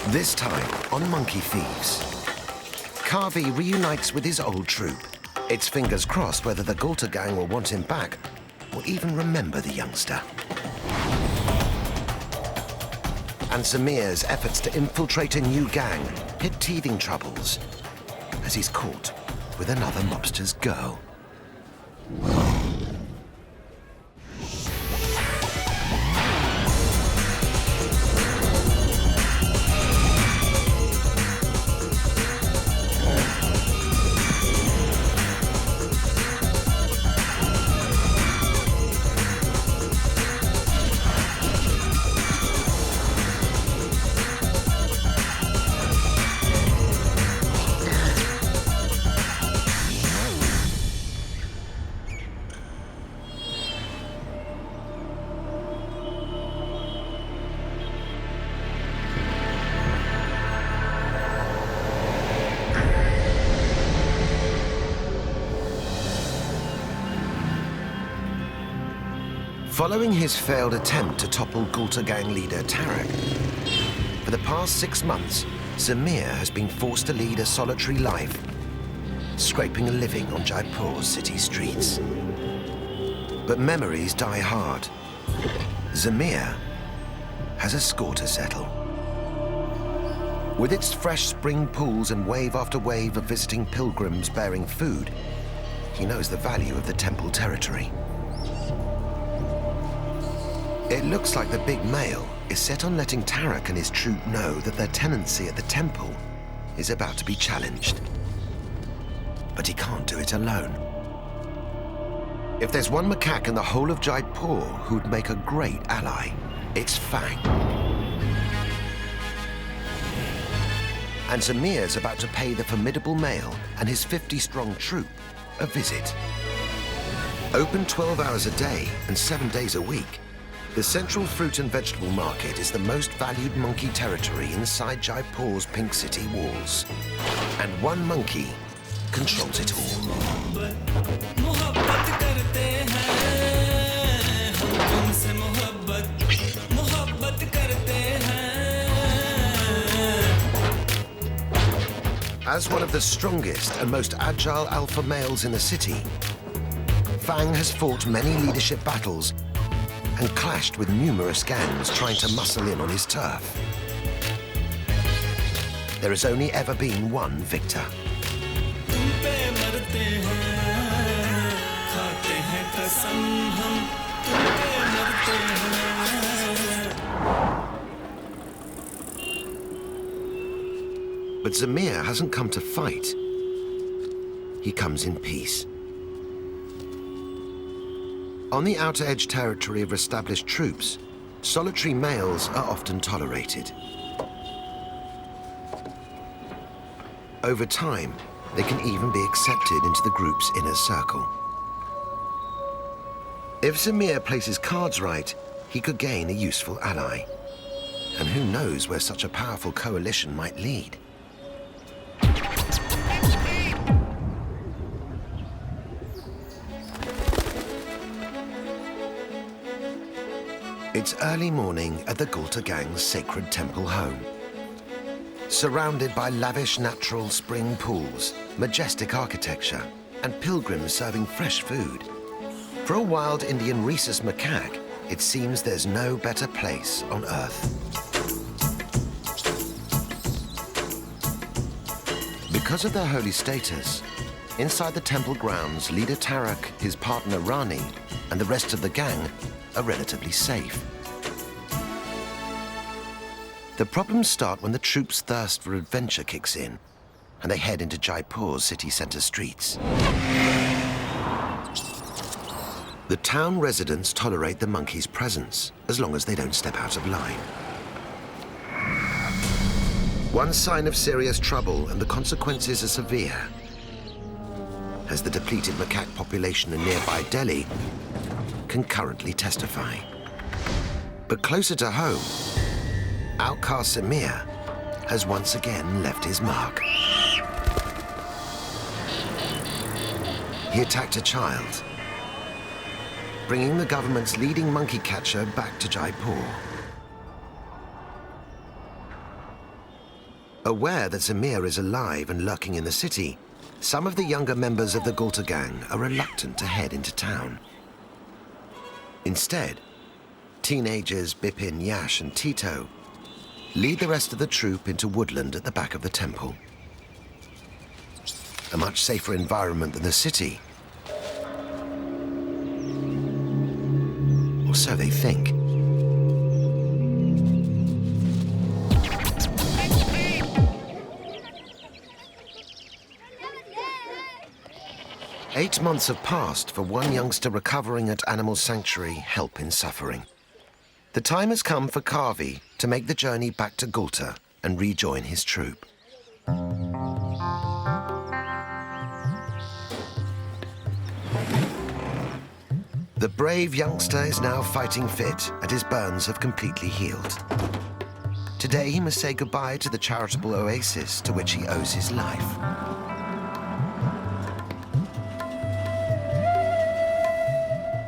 This time, on Monkey Thieves, Kavi reunites with his old troop. It's fingers crossed whether the Gulta gang will want him back or even remember the youngster. And Samir's efforts to infiltrate a new gang hit teething troubles as he's caught with another mobster's girl. Following his failed attempt to topple Gulta gang leader Tarak, for the past 6 months, Zamir has been forced to lead a solitary life, scraping a living on Jaipur's city streets. But memories die hard. Zamir has a score to settle. With its fresh spring pools and wave after wave of visiting pilgrims bearing food, he knows the value of the temple territory. It looks like the big male is set on letting Tarak and his troop know that their tenancy at the temple is about to be challenged. But he can't do it alone. If there's one macaque in the whole of Jaipur who'd make a great ally, it's Fang. And Zamir's about to pay the formidable male and his 50-strong troop a visit. Open 12 hours a day and 7 days a week, the central fruit and vegetable market is the most valued monkey territory inside Jaipur's Pink City walls. And one monkey controls it all. As one of the strongest and most agile alpha males in the city, Fang has fought many leadership battles and clashed with numerous gangs trying to muscle in on his turf. There has only ever been one victor. But Zamir hasn't come to fight. He comes in peace. On the outer edge territory of established troops, solitary males are often tolerated. Over time, they can even be accepted into the group's inner circle. If Samir plays his cards right, he could gain a useful ally. And who knows where such a powerful coalition might lead. It's early morning at the Gulta gang's sacred temple home. Surrounded by lavish natural spring pools, majestic architecture, and pilgrims serving fresh food. For a wild Indian rhesus macaque, it seems there's no better place on Earth. Because of their holy status, inside the temple grounds, leader Tarak, his partner Rani, and the rest of the gang are relatively safe. The problems start when the troops' thirst for adventure kicks in, and they head into Jaipur's city centre streets. The town residents tolerate the monkey's presence, as long as they don't step out of line. One sign of serious trouble, and the consequences are severe, as the depleted macaque population in nearby Delhi can currently testify. But closer to home, outcast Samir has once again left his mark. He attacked a child bringing the government's leading monkey catcher back to Jaipur. Aware that Zamir is alive and lurking in the city, some of the younger members of the Gulta gang are reluctant to head into town. Instead, teenagers Bipin, Yash and Tito lead the rest of the troop into woodland at the back of the temple. A much safer environment than the city. Or so they think. Eight months have passed for one youngster recovering at Animal Sanctuary Help in Suffering. The time has come for Kavi to make the journey back to Gulta and rejoin his troop. The brave youngster is now fighting fit and his burns have completely healed. Today he must say goodbye to the charitable oasis to which he owes his life.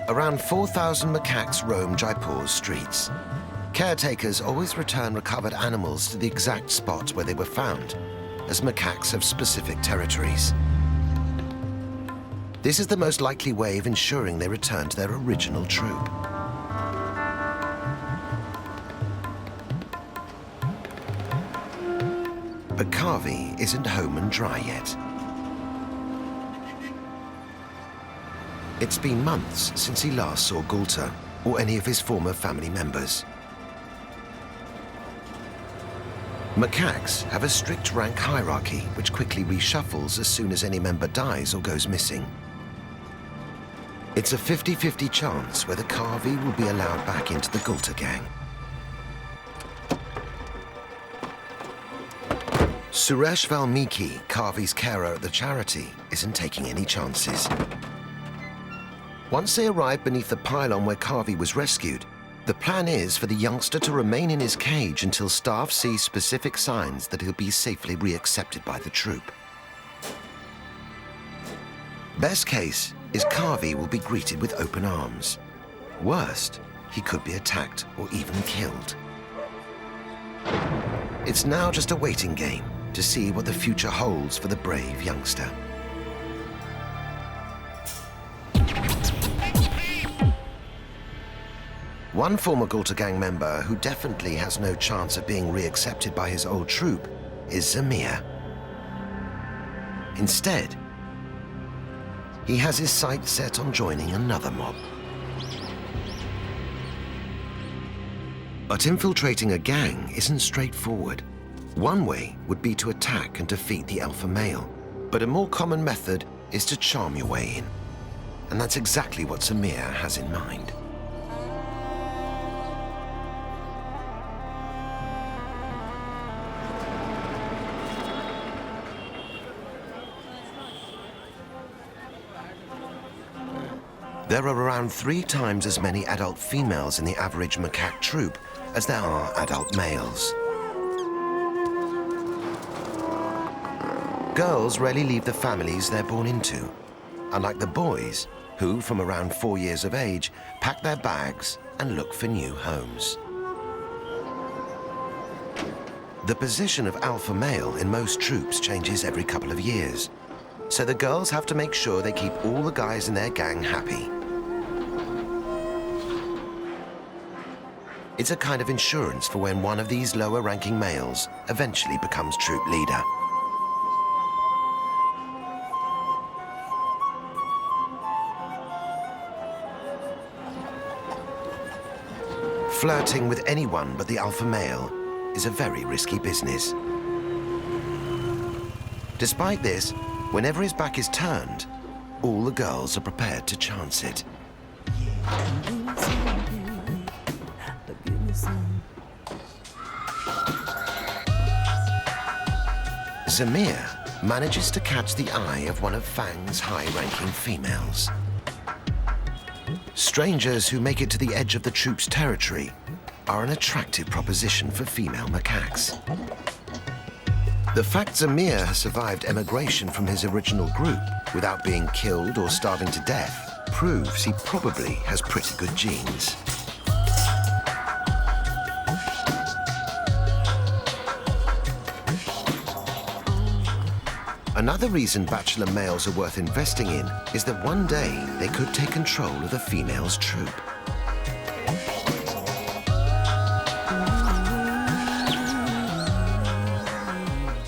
Around 4,000 macaques roam Jaipur's streets. Caretakers always return recovered animals to the exact spot where they were found, as macaques have specific territories. This is the most likely way of ensuring they return to their original troop. But Kavi isn't home and dry yet. It's been months since he last saw Gulta or any of his former family members. Macaques have a strict rank hierarchy which quickly reshuffles as soon as any member dies or goes missing. It's a 50-50 chance whether Kavi will be allowed back into the Gulta gang. Suresh Valmiki, Kavi's carer at the charity, isn't taking any chances. Once they arrive beneath the pylon where Kavi was rescued, the plan is for the youngster to remain in his cage until staff see specific signs that he'll be safely reaccepted by the troop. Best case is Kavi will be greeted with open arms. Worst, he could be attacked or even killed. It's now just a waiting game to see what the future holds for the brave youngster. One former Gulta gang member who definitely has no chance of being reaccepted by his old troop is Samir. Instead, he has his sights set on joining another mob. But infiltrating a gang isn't straightforward. One way would be to attack and defeat the alpha male, but a more common method is to charm your way in. And that's exactly what Samir has in mind. There are around 3 times as many adult females in the average macaque troop as there are adult males. Girls rarely leave the families they're born into, unlike the boys, who, from around 4 years of age, pack their bags and look for new homes. The position of alpha male in most troops changes every couple of years, so the girls have to make sure they keep all the guys in their gang happy. It's a kind of insurance for when one of these lower-ranking males eventually becomes troop leader. Flirting with anyone but the alpha male is a very risky business. Despite this, whenever his back is turned, all the girls are prepared to chance it. Zamir manages to catch the eye of one of Fang's high-ranking females. Strangers who make it to the edge of the troop's territory are an attractive proposition for female macaques. The fact Zamir has survived emigration from his original group without being killed or starving to death proves he probably has pretty good genes. Another reason bachelor males are worth investing in is that one day they could take control of the female's troop.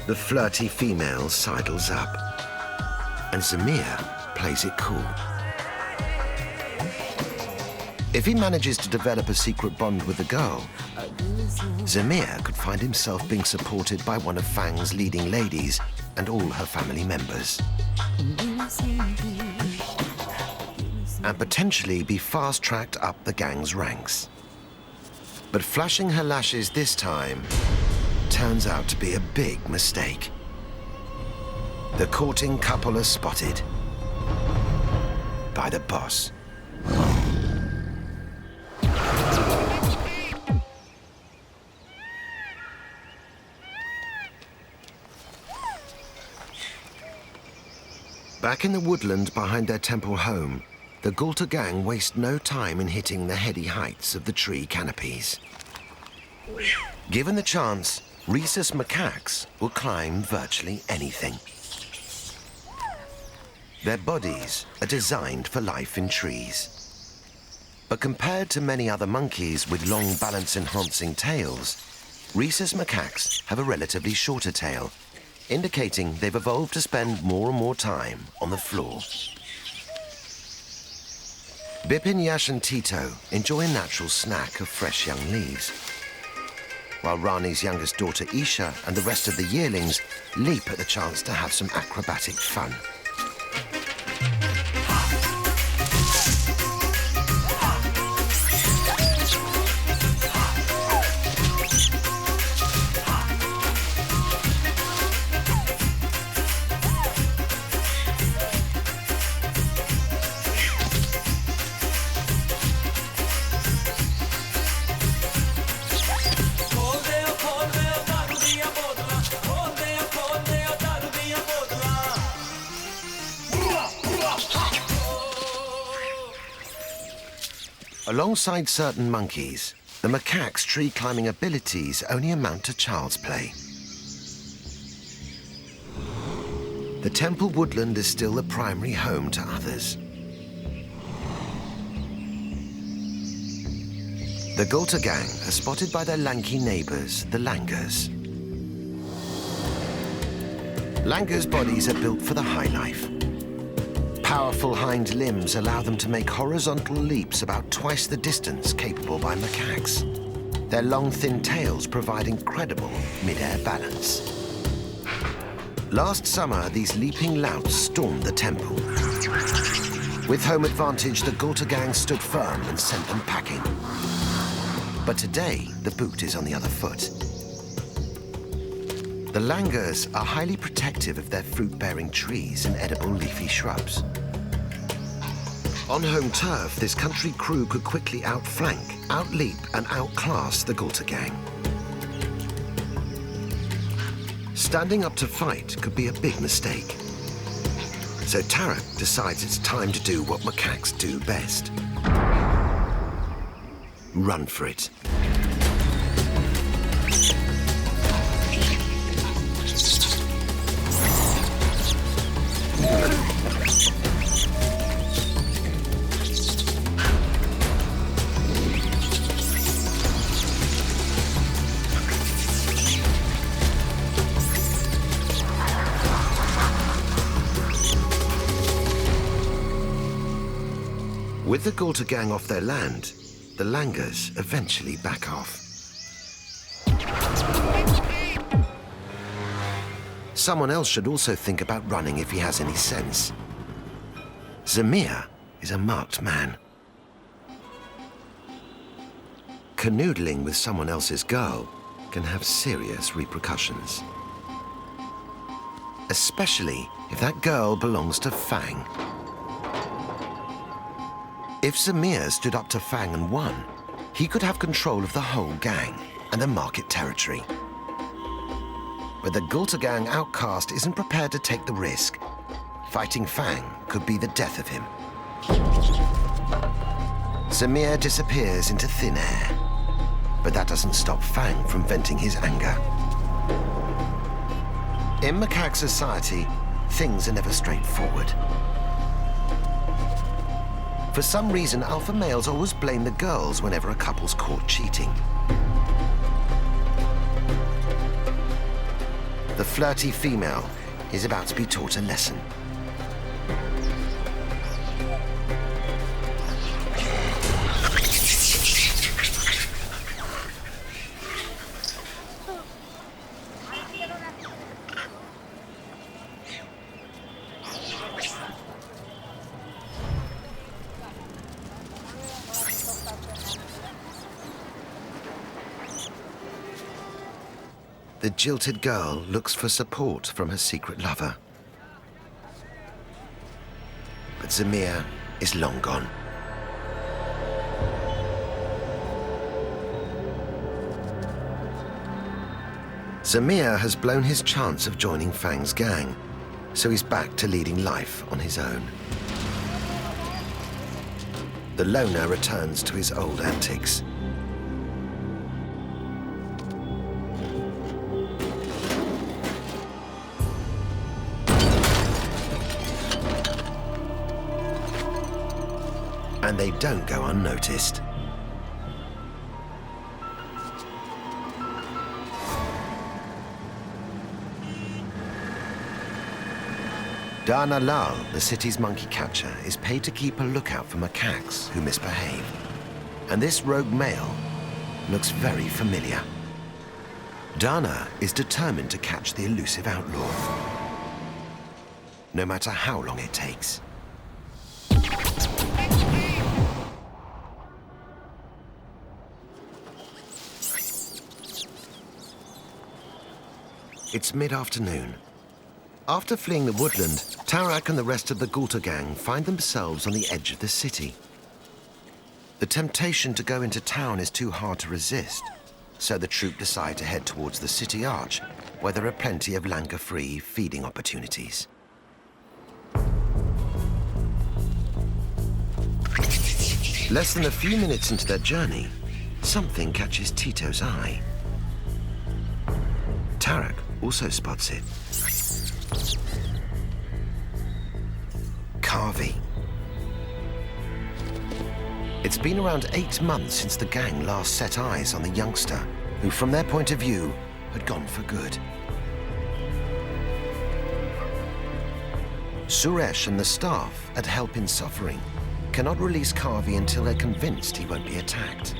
The flirty female sidles up, and Zamir plays it cool. If he manages to develop a secret bond with the girl, Zamir could find himself being supported by one of Fang's leading ladies and all her family members, and potentially be fast-tracked up the gang's ranks. But flashing her lashes this time turns out to be a big mistake. The courting couple are spotted by the boss. Back in the woodland behind their temple home, the Gulta gang waste no time in hitting the heady heights of the tree canopies. Given the chance, rhesus macaques will climb virtually anything. Their bodies are designed for life in trees. But compared to many other monkeys with long balance-enhancing tails, rhesus macaques have a relatively shorter tail, indicating they've evolved to spend more and more time on the floor. Bipin, Yash and Tito enjoy a natural snack of fresh young leaves, while Rani's youngest daughter Isha and the rest of the yearlings leap at the chance to have some acrobatic fun. Alongside certain monkeys, the macaque's tree-climbing abilities only amount to child's play. The temple woodland is still the primary home to others. The Gulta gang are spotted by their lanky neighbors, the langurs. Langurs' bodies are built for the high life. Powerful hind limbs allow them to make horizontal leaps about twice the distance capable by macaques. Their long, thin tails provide incredible mid-air balance. Last summer, these leaping louts stormed the temple. With home advantage, the Gulta gang stood firm and sent them packing. But today, the boot is on the other foot. The langurs are highly protective of their fruit-bearing trees and edible leafy shrubs. On home turf, this country crew could quickly outflank, outleap, and outclass the Gulta gang. Standing up to fight could be a big mistake. So Tarek decides it's time to do what macaques do best. Run for it. With the Gulta gang off their land, the langurs eventually back off. Someone else should also think about running if he has any sense. Zamir is a marked man. Canoodling with someone else's girl can have serious repercussions. Especially if that girl belongs to Fang. If Samir stood up to Fang and won, he could have control of the whole gang and the market territory. But the Gulta gang outcast isn't prepared to take the risk. Fighting Fang could be the death of him. Samir disappears into thin air, but that doesn't stop Fang from venting his anger. In macaque society, things are never straightforward. For some reason, alpha males always blame the girls whenever a couple's caught cheating. The flirty female is about to be taught a lesson. The jilted girl looks for support from her secret lover. But Zamir is long gone. Samir has blown his chance of joining Fang's gang, so he's back to leading life on his own. The loner returns to his old antics. And they don't go unnoticed. Dana Lal, the city's monkey catcher, is paid to keep a lookout for macaques who misbehave. And this rogue male looks very familiar. Dana is determined to catch the elusive outlaw, no matter how long it takes. It's mid-afternoon. After fleeing the woodland, Tarak and the rest of the Gulta gang find themselves on the edge of the city. The temptation to go into town is too hard to resist, so the troop decide to head towards the city arch, where there are plenty of langur-free feeding opportunities. Less than a few minutes into their journey, something catches Tito's eye. Tarak also spots it. Kavi. It's been around 8 months since the gang last set eyes on the youngster, who from their point of view had gone for good. Suresh and the staff at Help in Suffering cannot release Kavi until they're convinced he won't be attacked.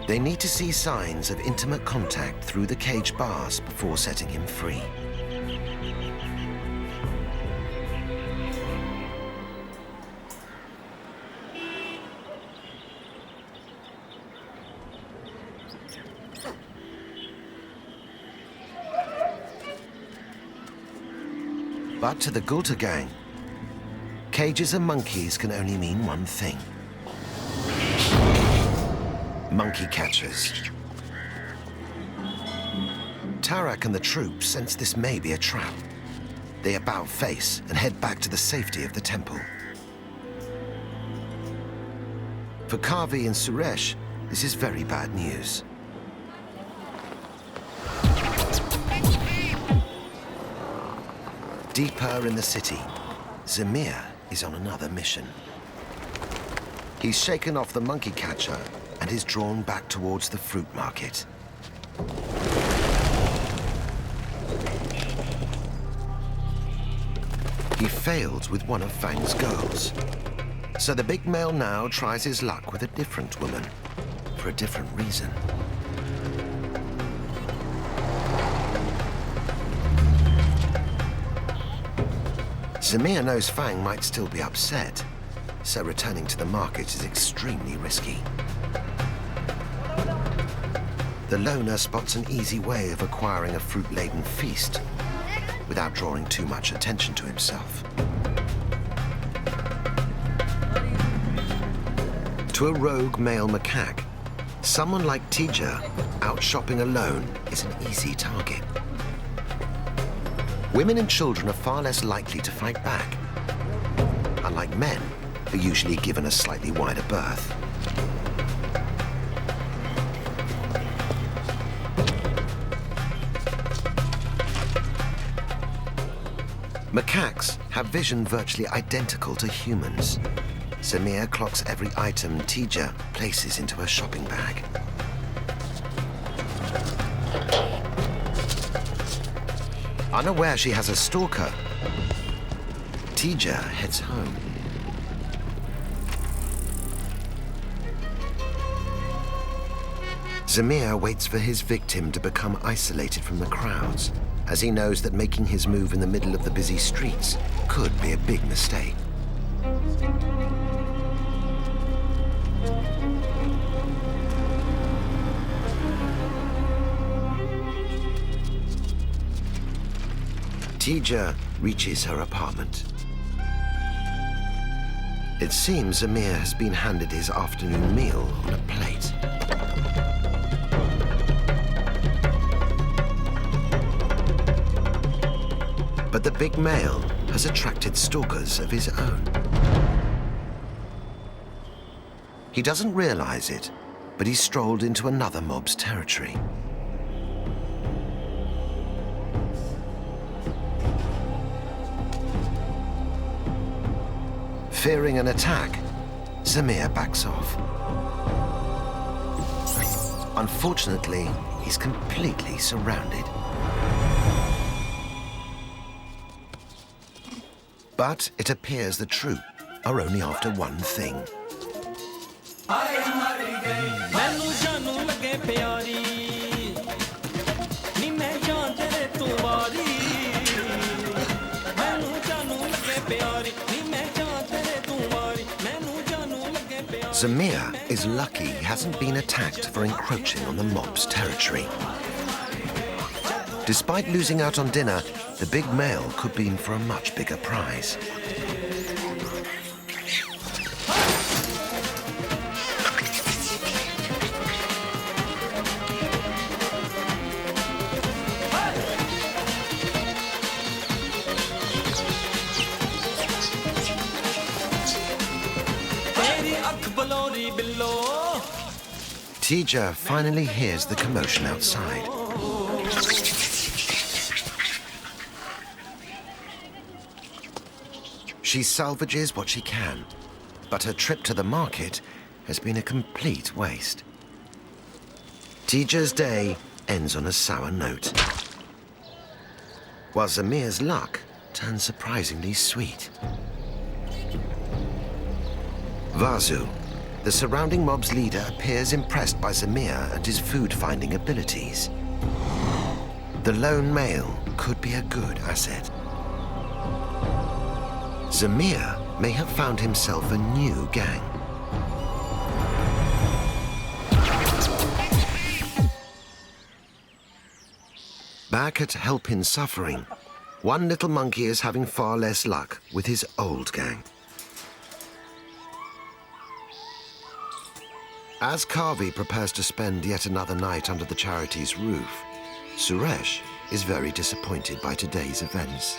They need to see signs of intimate contact through the cage bars before setting him free. But to the Gulta gang, cages and monkeys can only mean one thing. Monkey catchers. Tarak and the troops sense this may be a trap. They about face and head back to the safety of the temple. For Kavi and Suresh, this is very bad news. Deeper in the city, Zamir is on another mission. He's shaken off the monkey catcher and is drawn back towards the fruit market. He failed with one of Fang's girls. So the big male now tries his luck with a different woman, for a different reason. Samir knows Fang might still be upset, so returning to the market is extremely risky. The loner spots an easy way of acquiring a fruit-laden feast without drawing too much attention to himself. To a rogue male macaque, someone like Tija out shopping alone is an easy target. Women and children are far less likely to fight back. unlike men, are usually given a slightly wider berth. Macaques have vision virtually identical to humans. Zamir clocks every item Tija places into her shopping bag. Unaware she has a stalker, Tija heads home. Zamir waits for his victim to become isolated from the crowds, as he knows that making his move in the middle of the busy streets could be a big mistake. Tija reaches her apartment. It seems Zamir has been handed his afternoon meal on a plate. But the big male has attracted stalkers of his own. He doesn't realize it, but he's strolled into another mob's territory. Fearing an attack, Samir backs off. Unfortunately, he's completely surrounded. But it appears the troop are only after one thing. Zamir is lucky he hasn't been attacked for encroaching on the mob's territory. Despite losing out on dinner, the big male could be in for a much bigger prize. Tija finally hears the commotion outside. She salvages what she can, but her trip to the market has been a complete waste. Tija's day ends on a sour note, while Zamir's luck turns surprisingly sweet. Vasu, the surrounding mob's leader, appears impressed by Zamir and his food-finding abilities. The lone male could be a good asset. Zamir may have found himself a new gang. Back at Help in Suffering, one little monkey is having far less luck with his old gang. As Kavi prepares to spend yet another night under the charity's roof, Suresh is very disappointed by today's events.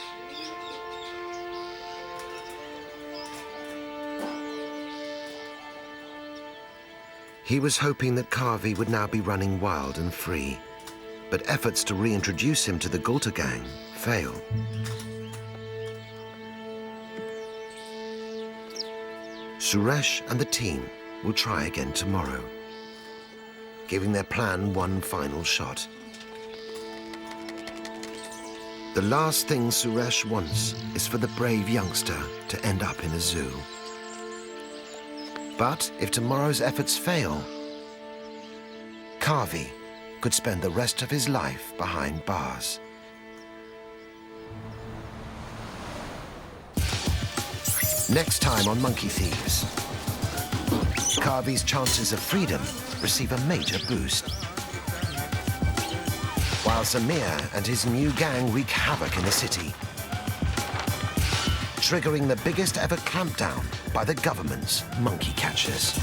He was hoping that Kavi would now be running wild and free, but efforts to reintroduce him to the Gulta gang fail. Suresh and the team will try again tomorrow, giving their plan one final shot. The last thing Suresh wants is for the brave youngster to end up in a zoo. But if tomorrow's efforts fail, Kavi could spend the rest of his life behind bars. Next time on Monkey Thieves, Kavi's chances of freedom receive a major boost, while Samir and his new gang wreak havoc in the city, triggering the biggest ever clampdown by the government's monkey catchers.